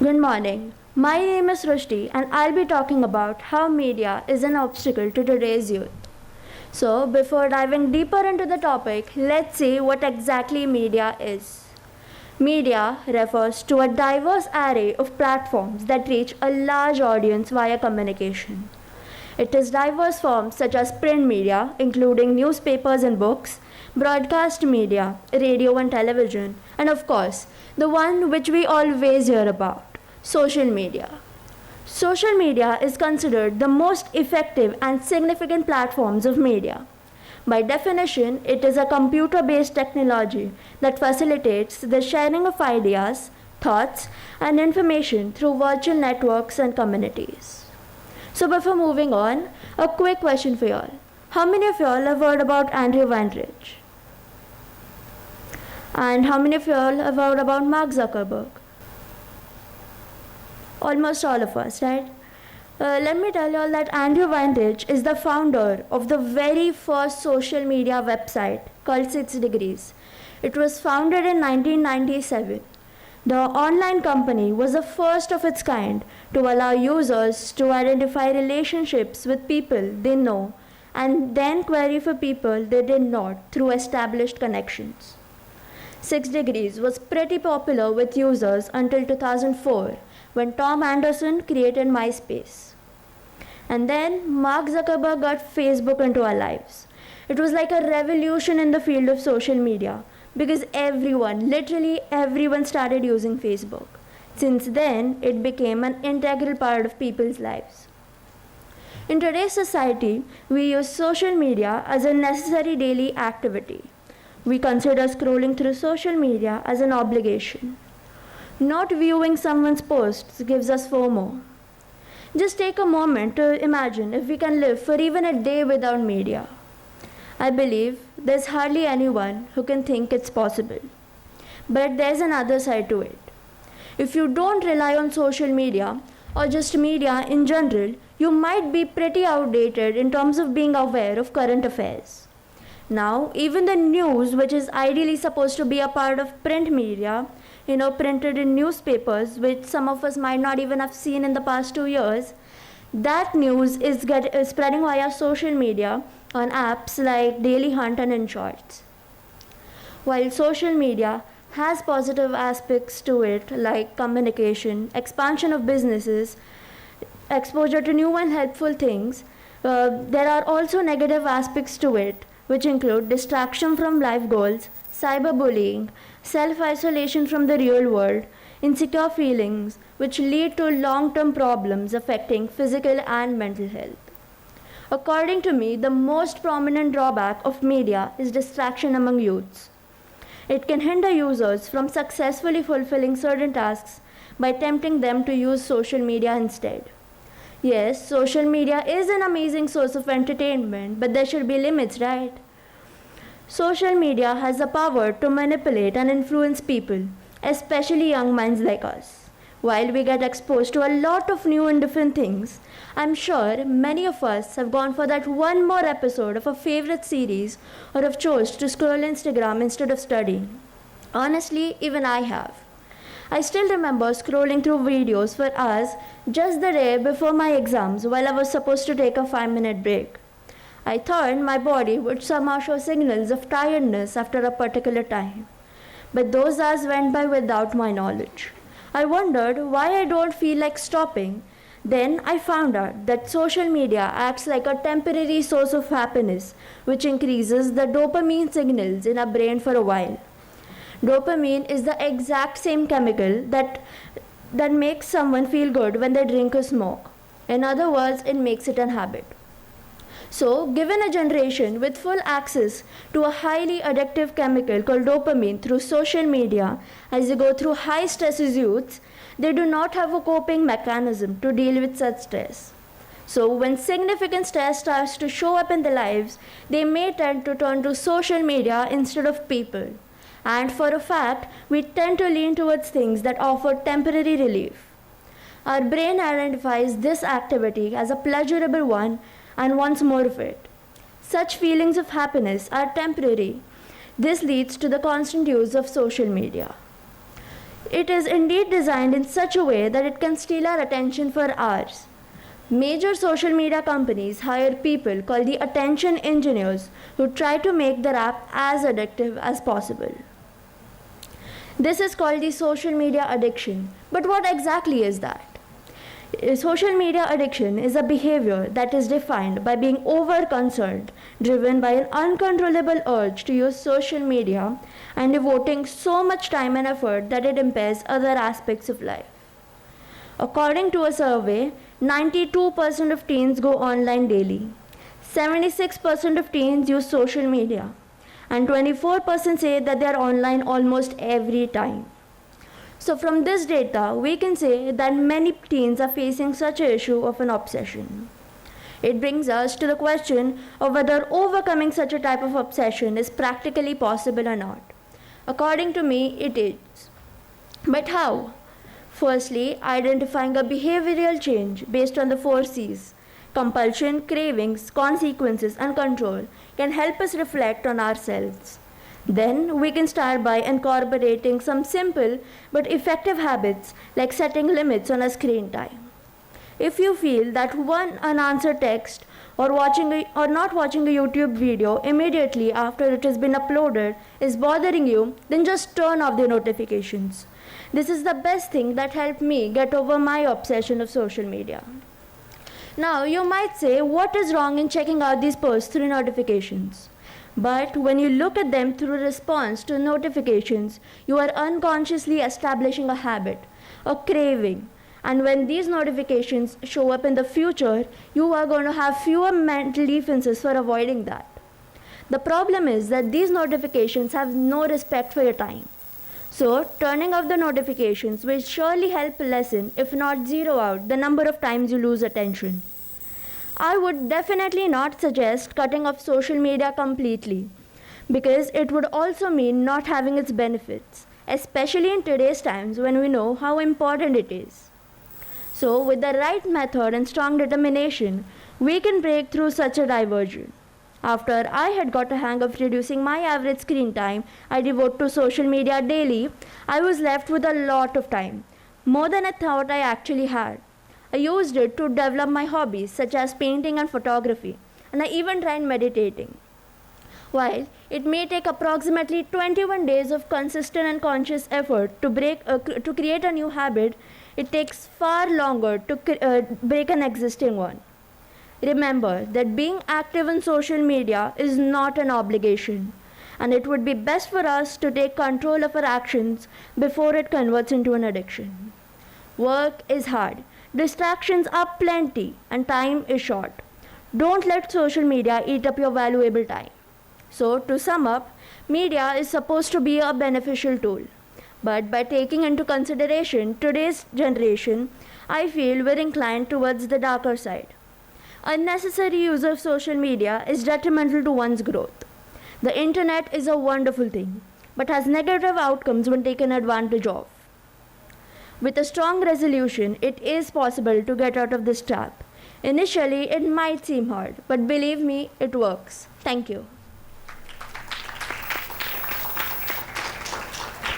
Good morning. My name is Rushdi and I'll be talking about how media is an obstacle to today's youth. So, before diving deeper into the topic, let's see what exactly media is. Media refers to a diverse array of platforms that reach a large audience via communication. It is diverse forms such as print media, including newspapers and books, broadcast media, radio and television, and of course, the one which we always hear about, social media. Social media is considered the most effective and significant platforms of media. By definition, it is a computer based technology that facilitates the sharing of ideas, thoughts, and information through virtual networks and communities. So, before moving on, a quick question for y'all. How many of y'all have heard about Andrew Weinrich? And how many of y'all have heard about Mark Zuckerberg? Almost all of us, right? Let me tell you all that Andrew Weinrich is the founder of the very first social media website called 6 Degrees. It was founded in 1997. The online company was the first of its kind to allow users to identify relationships with people they know and then query for people they did not through established connections. 6 Degrees was pretty popular with users until 2004 when Tom Anderson created MySpace. And then Mark Zuckerberg got Facebook into our lives. It was like a revolution in the field of social media because literally everyone started using Facebook. Since then, it became an integral part of people's lives. In today's society, we use social media as a necessary daily activity. We consider scrolling through social media as an obligation. Not viewing someone's posts gives us FOMO. Just take a moment to imagine if we can live for even a day without media. I believe there's hardly anyone who can think it's possible. But there's another side to it. If you don't rely on social media or just media in general, you might be pretty outdated in terms of being aware of current affairs. Now, even the news, which is ideally supposed to be a part of print media, printed in newspapers, which some of us might not even have seen in the past 2 years, that news is spreading via social media on apps like Daily Hunt and InShorts. While social media has positive aspects to it like communication, expansion of businesses, exposure to new and helpful things, there are also negative aspects to it, which include distraction from life goals, cyberbullying, self-isolation from the real world, insecure feelings, which lead to long-term problems affecting physical and mental health. According to me, the most prominent drawback of media is distraction among youths. It can hinder users from successfully fulfilling certain tasks by tempting them to use social media instead. Yes, social media is an amazing source of entertainment, but there should be limits, right? Social media has the power to manipulate and influence people, especially young minds like us. While we get exposed to a lot of new and different things, I'm sure many of us have gone for that one more episode of a favorite series or have chose to scroll Instagram instead of studying. Honestly, even I have. I still remember scrolling through videos for hours just the day before my exams while I was supposed to take a 5-minute break. I thought my body would somehow show signals of tiredness after a particular time. But those hours went by without my knowledge. I wondered why I don't feel like stopping. Then I found out that social media acts like a temporary source of happiness, which increases the dopamine signals in our brain for a while. Dopamine is the exact same chemical that makes someone feel good when they drink or smoke. In other words, it makes it a habit. So, given a generation with full access to a highly addictive chemical called dopamine through social media, as they go through high stress as youths, they do not have a coping mechanism to deal with such stress. So, when significant stress starts to show up in their lives, they may tend to turn to social media instead of people. And for a fact, we tend to lean towards things that offer temporary relief. Our brain identifies this activity as a pleasurable one and wants more of it. Such feelings of happiness are temporary. This leads to the constant use of social media. It is indeed designed in such a way that it can steal our attention for hours. Major social media companies hire people called the attention engineers who try to make their app as addictive as possible. This is called the social media addiction. But what exactly is that? Social media addiction is a behavior that is defined by being over-concerned, driven by an uncontrollable urge to use social media and devoting so much time and effort that it impairs other aspects of life. According to a survey, 92% of teens go online daily, 76% of teens use social media, and 24% say that they are online almost every time. So from this data, we can say that many teens are facing such an issue of an obsession. It brings us to the question of whether overcoming such a type of obsession is practically possible or not. According to me, it is. But how? Firstly, identifying a behavioral change based on the 4 C's: compulsion, cravings, consequences, and control can help us reflect on ourselves. Then we can start by incorporating some simple but effective habits like setting limits on our screen time. If you feel that one unanswered text or not watching a YouTube video immediately after it has been uploaded is bothering you, then just turn off the notifications. This is the best thing that helped me get over my obsession of social media. Now, you might say, what is wrong in checking out these posts through notifications? But when you look at them through response to notifications, you are unconsciously establishing a habit, a craving. And when these notifications show up in the future, you are going to have fewer mental defenses for avoiding that. The problem is that these notifications have no respect for your time. So, turning off the notifications will surely help lessen, if not zero out, the number of times you lose attention. I would definitely not suggest cutting off social media completely, because it would also mean not having its benefits, especially in today's times when we know how important it is. So, with the right method and strong determination, we can break through such a diversion. After I had got a hang of reducing my average screen time I devote to social media daily, I was left with a lot of time, more than I thought I actually had. I used it to develop my hobbies such as painting and photography, and I even tried meditating. While it may take approximately 21 days of consistent and conscious effort to create a new habit, it takes far longer to break an existing one. Remember that being active on social media is not an obligation, and it would be best for us to take control of our actions before it converts into an addiction. Work is hard, distractions are plenty, and time is short. Don't let social media eat up your valuable time. So, to sum up, media is supposed to be a beneficial tool. But by taking into consideration today's generation, I feel we're inclined towards the darker side. Unnecessary use of social media is detrimental to one's growth. The internet is a wonderful thing, but has negative outcomes when taken advantage of. With a strong resolution, it is possible to get out of this trap. Initially, it might seem hard, but believe me, it works. Thank you.